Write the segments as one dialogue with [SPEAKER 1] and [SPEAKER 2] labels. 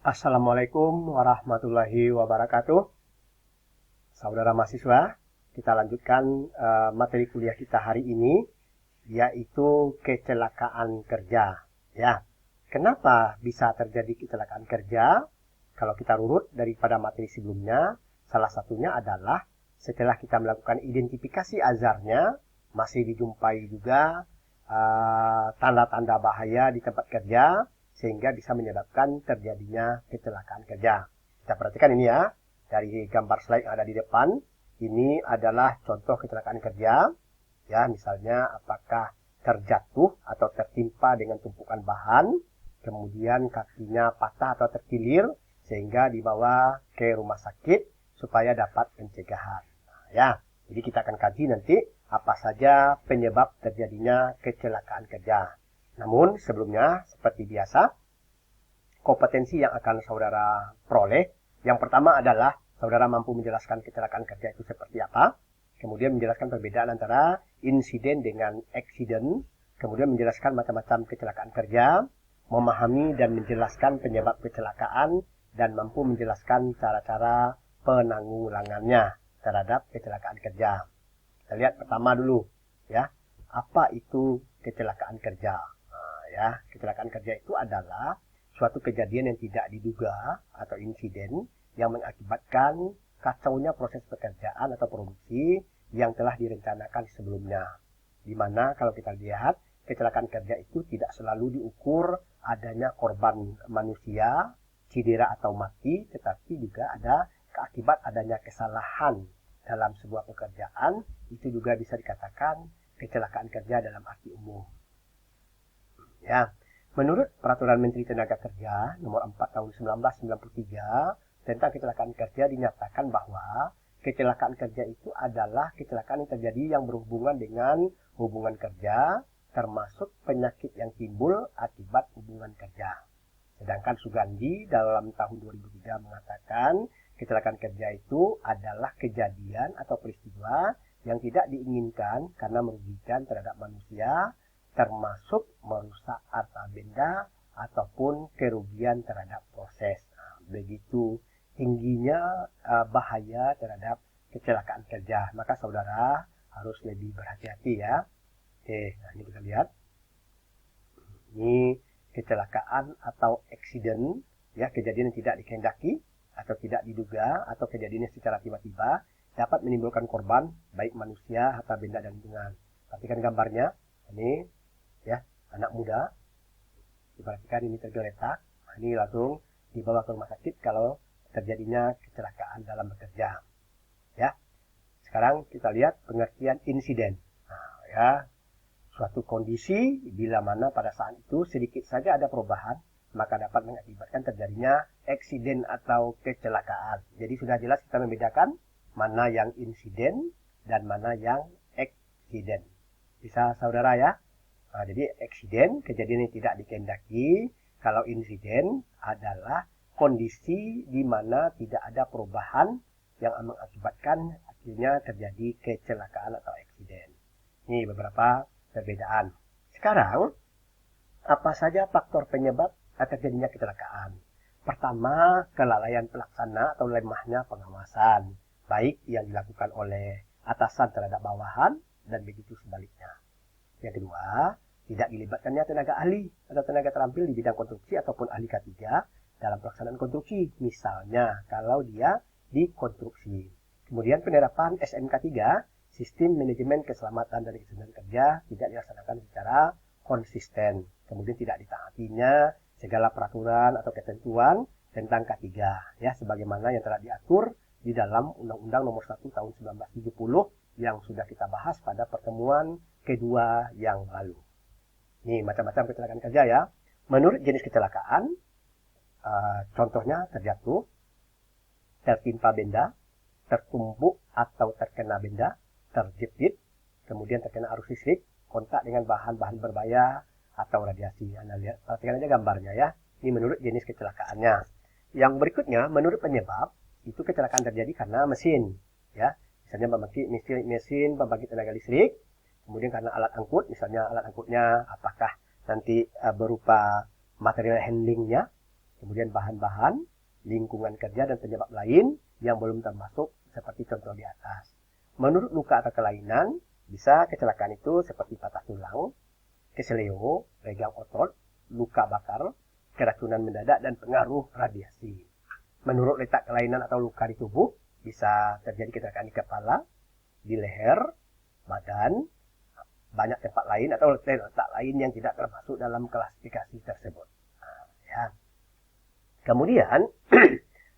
[SPEAKER 1] Assalamualaikum warahmatullahi wabarakatuh. Saudara mahasiswa, kita lanjutkan materi kuliah kita hari ini, yaitu kecelakaan kerja. Ya, kenapa bisa terjadi kecelakaan kerja? Kalau kita runut daripada materi sebelumnya, salah satunya adalah setelah kita melakukan identifikasi azarnya, masih dijumpai juga tanda-tanda bahaya di tempat kerja, sehingga bisa menyebabkan terjadinya kecelakaan kerja. Kita perhatikan ini ya, dari gambar slide yang ada di depan, ini adalah contoh kecelakaan kerja. Ya, misalnya apakah terjatuh atau tertimpa dengan tumpukan bahan, kemudian kakinya patah atau terkilir, sehingga dibawa ke rumah sakit supaya dapat pencegahan. Nah, ya, jadi kita akan kaji nanti apa saja penyebab terjadinya kecelakaan kerja. Namun sebelumnya, seperti biasa, kompetensi yang akan saudara peroleh, yang pertama adalah saudara mampu menjelaskan kecelakaan kerja itu seperti apa, kemudian menjelaskan perbedaan antara insiden dengan accident, kemudian menjelaskan macam-macam kecelakaan kerja, memahami dan menjelaskan penyebab kecelakaan, dan mampu menjelaskan cara-cara penanggulangannya terhadap kecelakaan kerja. Kita lihat pertama dulu, ya, apa itu kecelakaan kerja? Ya, kecelakaan kerja itu adalah suatu kejadian yang tidak diduga atau insiden yang mengakibatkan kacaunya proses pekerjaan atau produksi yang telah direncanakan sebelumnya. Di mana kalau kita lihat, kecelakaan kerja itu tidak selalu diukur adanya korban manusia, cedera atau mati, tetapi juga ada akibat adanya kesalahan dalam sebuah pekerjaan, itu juga bisa dikatakan kecelakaan kerja dalam arti umum. Ya, menurut Peraturan Menteri Tenaga Kerja Nomor 4 Tahun 1993 tentang kecelakaan kerja dinyatakan bahwa kecelakaan kerja itu adalah kecelakaan yang terjadi yang berhubungan dengan hubungan kerja, termasuk penyakit yang timbul akibat hubungan kerja. Sedangkan Sugandi dalam tahun 2003 mengatakan kecelakaan kerja itu adalah kejadian atau peristiwa yang tidak diinginkan karena merugikan terhadap manusia, termasuk merusak harta benda ataupun kerugian terhadap proses. Nah, begitu tingginya bahaya terhadap kecelakaan kerja, maka saudara harus lebih berhati-hati ya. Oke, nah ini kita lihat. Ini kecelakaan atau accident, ya, kejadian yang tidak dikehendaki atau tidak diduga atau kejadian yang secara tiba-tiba dapat menimbulkan korban baik manusia, harta benda dan lingkungan. Perhatikan gambarnya. Ini ya, anak muda, diperhatikan ini tergeletak, ini langsung dibawa ke rumah sakit kalau terjadinya kecelakaan dalam bekerja. Ya, sekarang kita lihat pengertian insiden. Nah, ya, suatu kondisi bila mana pada saat itu sedikit saja ada perubahan, maka dapat mengakibatkan terjadinya eksiden atau kecelakaan. Jadi sudah jelas kita membedakan mana yang insiden dan mana yang eksiden. Bisa saudara ya? Nah, jadi eksiden, kejadian yang tidak dikehendaki. Kalau insiden adalah kondisi di mana tidak ada perubahan yang mengakibatkan akhirnya terjadi kecelakaan atau eksiden. Ini beberapa perbedaan. Sekarang, apa saja faktor penyebab terjadinya kecelakaan? Pertama, kelalaian pelaksana atau lemahnya pengawasan, baik yang dilakukan oleh atasan terhadap bawahan dan begitu sebaliknya. Yang kedua, tidak dilibatkannya tenaga ahli atau tenaga terampil di bidang konstruksi ataupun ahli K3 dalam pelaksanaan konstruksi. Misalnya, kalau dia di konstruksi. Kemudian penerapan SMK 3, Sistem Manajemen Keselamatan dan Kesehatan Kerja, tidak dilaksanakan secara konsisten. Kemudian tidak ditaatinya segala peraturan atau ketentuan tentang K3, ya, sebagaimana yang telah diatur di dalam Undang-Undang Nomor 1 Tahun 1970 yang sudah kita bahas pada pertemuan kedua yang lalu. Ini macam-macam kecelakaan kerja ya. Menurut jenis kecelakaan, contohnya terjatuh, tertimpa benda, tertumbuk atau terkena benda, terjepit, kemudian terkena arus listrik, kontak dengan bahan-bahan berbahaya atau radiasi. Anda lihat, perhatikan aja gambarnya ya. Ini menurut jenis kecelakaannya. Yang berikutnya, menurut penyebab, itu kecelakaan terjadi karena mesin, ya. Misalnya mesin pembangkit tenaga listrik, kemudian karena alat angkut, misalnya alat angkutnya apakah nanti berupa material handlingnya, kemudian bahan-bahan, lingkungan kerja, dan penyebab lain yang belum termasuk seperti contoh di atas. Menurut luka atau kelainan, bisa kecelakaan itu seperti patah tulang, keseleo, regang otot, luka bakar, keracunan mendadak, dan pengaruh radiasi. Menurut letak kelainan atau luka di tubuh, bisa terjadi kecelakaan di kepala, di leher, badan, banyak tempat lain atau letak lain yang tidak termasuk dalam klasifikasi tersebut. Nah, ya. Kemudian,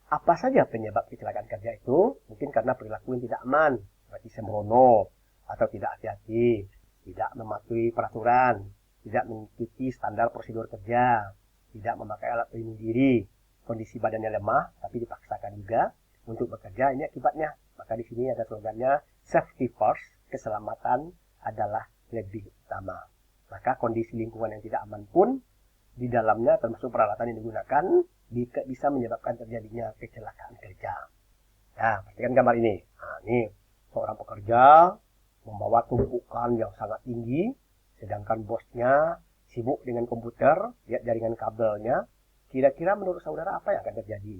[SPEAKER 1] apa saja penyebab kecelakaan kerja itu? Mungkin karena perilaku yang tidak aman, seperti sembrono, atau tidak hati-hati, tidak mematuhi peraturan, tidak mengikuti standar prosedur kerja, tidak memakai alat pelindung diri, kondisi badannya lemah, tapi dipaksakan juga untuk bekerja. Ini akibatnya. Maka di sini ada slogannya, safety first, keselamatan adalah lebih utama. Maka kondisi lingkungan yang tidak aman pun di dalamnya termasuk peralatan yang digunakan bisa menyebabkan terjadinya kecelakaan kerja. Nah, perhatikan gambar ini. Nah, ini seorang pekerja membawa tumpukan yang sangat tinggi, sedangkan bosnya sibuk dengan komputer, lihat jaringan kabelnya. Kira-kira menurut saudara apa yang akan terjadi?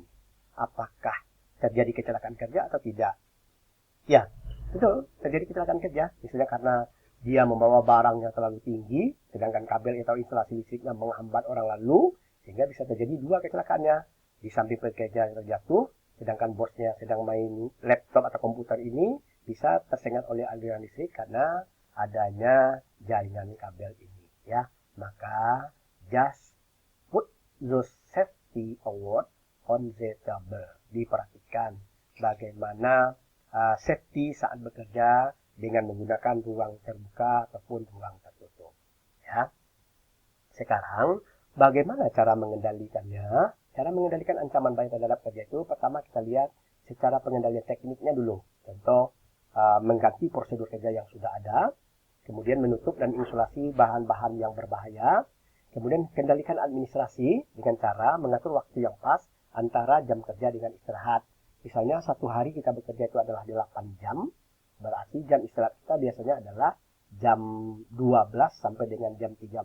[SPEAKER 1] Apakah terjadi kecelakaan kerja atau tidak? Ya, betul, terjadi kecelakaan kerja. Misalnya karena dia membawa barang yang terlalu tinggi, sedangkan kabel atau instalasi listriknya menghambat orang lalu, sehingga bisa terjadi dua kecelakaannya. Di samping pekerja yang terjatuh, sedangkan bosnya sedang main laptop atau komputer ini, bisa tersengat oleh aliran listrik karena adanya jaringan kabel ini. Ya, maka just put those safety award on the table. Diperhatikan bagaimana safety saat bekerja dengan menggunakan ruang terbuka ataupun ruang tertutup. Ya. Sekarang, bagaimana cara mengendalikannya? Cara mengendalikan ancaman bahaya terhadap kerja itu, pertama kita lihat secara pengendalian tekniknya dulu. Contoh, mengganti prosedur kerja yang sudah ada, kemudian menutup dan insulasi bahan-bahan yang berbahaya, kemudian kendalikan administrasi dengan cara mengatur waktu yang pas antara jam kerja dengan istirahat. Misalnya satu hari kita bekerja itu adalah 8 jam, berarti jam istirahat kita biasanya adalah jam 12 sampai dengan jam 13,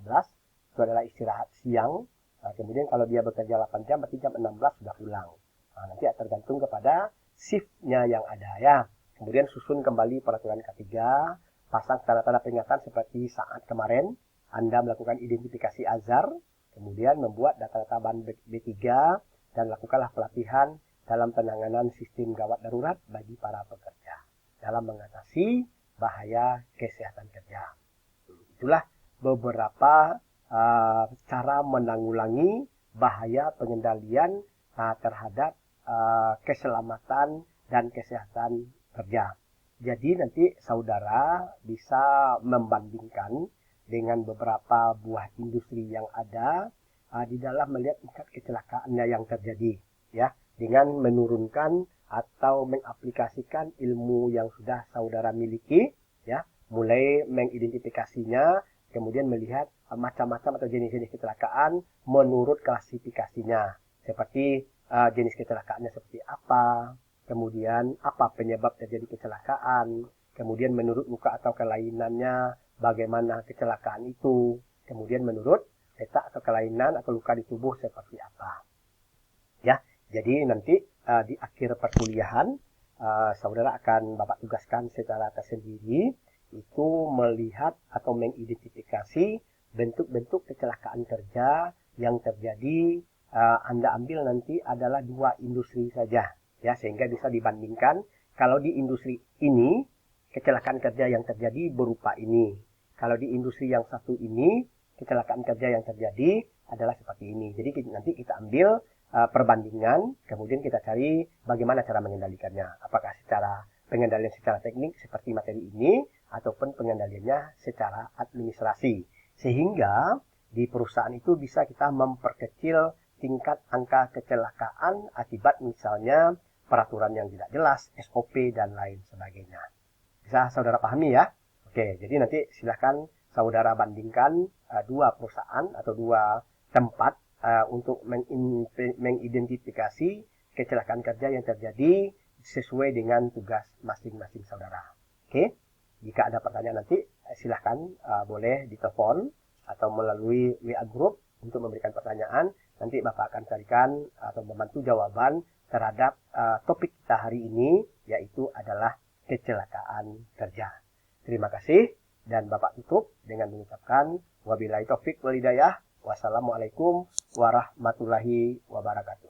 [SPEAKER 1] itu adalah istirahat siang. Nah, kemudian kalau dia bekerja 8 jam, berarti jam 16 sudah pulang. Nah, nanti tergantung kepada shiftnya yang ada ya. Kemudian susun kembali peraturan K3, pasang tanda-tanda peringatan seperti saat kemarin Anda melakukan identifikasi azar, kemudian membuat data-data bahan B3, dan lakukanlah pelatihan dalam penanganan sistem gawat darurat bagi para pekerja dalam mengatasi bahaya kesehatan kerja. Itulah beberapa cara menanggulangi bahaya pengendalian terhadap keselamatan dan kesehatan kerja. Jadi nanti saudara bisa membandingkan dengan beberapa buah industri yang ada di dalam melihat tingkat kecelakaannya yang terjadi, ya, dengan menurunkan atau mengaplikasikan ilmu yang sudah saudara miliki, ya, mulai mengidentifikasinya, kemudian melihat macam-macam atau jenis-jenis kecelakaan menurut klasifikasinya, seperti jenis kecelakaannya seperti apa, kemudian apa penyebab terjadi kecelakaan, kemudian menurut luka atau kelainannya bagaimana kecelakaan itu, kemudian menurut letak atau kelainan atau luka di tubuh seperti apa. Ya, jadi nanti di akhir perkuliahan saudara akan Bapak tugaskan secara tersendiri itu melihat atau mengidentifikasi bentuk-bentuk kecelakaan kerja yang terjadi. Anda ambil nanti adalah 2 industri saja, ya, sehingga bisa dibandingkan. Kalau di industri ini kecelakaan kerja yang terjadi berupa ini, kalau di industri yang satu ini kecelakaan kerja yang terjadi adalah seperti ini. Jadi nanti kita ambil perbandingan, kemudian kita cari bagaimana cara mengendalikannya. Apakah secara pengendalian secara teknik seperti materi ini, ataupun pengendaliannya secara administrasi. Sehingga di perusahaan itu bisa kita memperkecil tingkat angka kecelakaan akibat misalnya peraturan yang tidak jelas, SOP, dan lain sebagainya. Bisa saudara pahami ya? Oke, jadi nanti silahkan saudara bandingkan 2 perusahaan atau 2 tempat untuk mengidentifikasi kecelakaan kerja yang terjadi sesuai dengan tugas masing-masing saudara. Oke, jika ada pertanyaan nanti silahkan boleh ditelepon atau melalui WA group untuk memberikan pertanyaan. nanti Bapak akan carikan atau membantu jawaban terhadap topik kita hari ini, yaitu adalah kecelakaan kerja. Terima kasih, dan Bapak tutup dengan mengucapkan wabillahi taufik wal hidayah. Wassalamualaikum warahmatullahi wabarakatuh.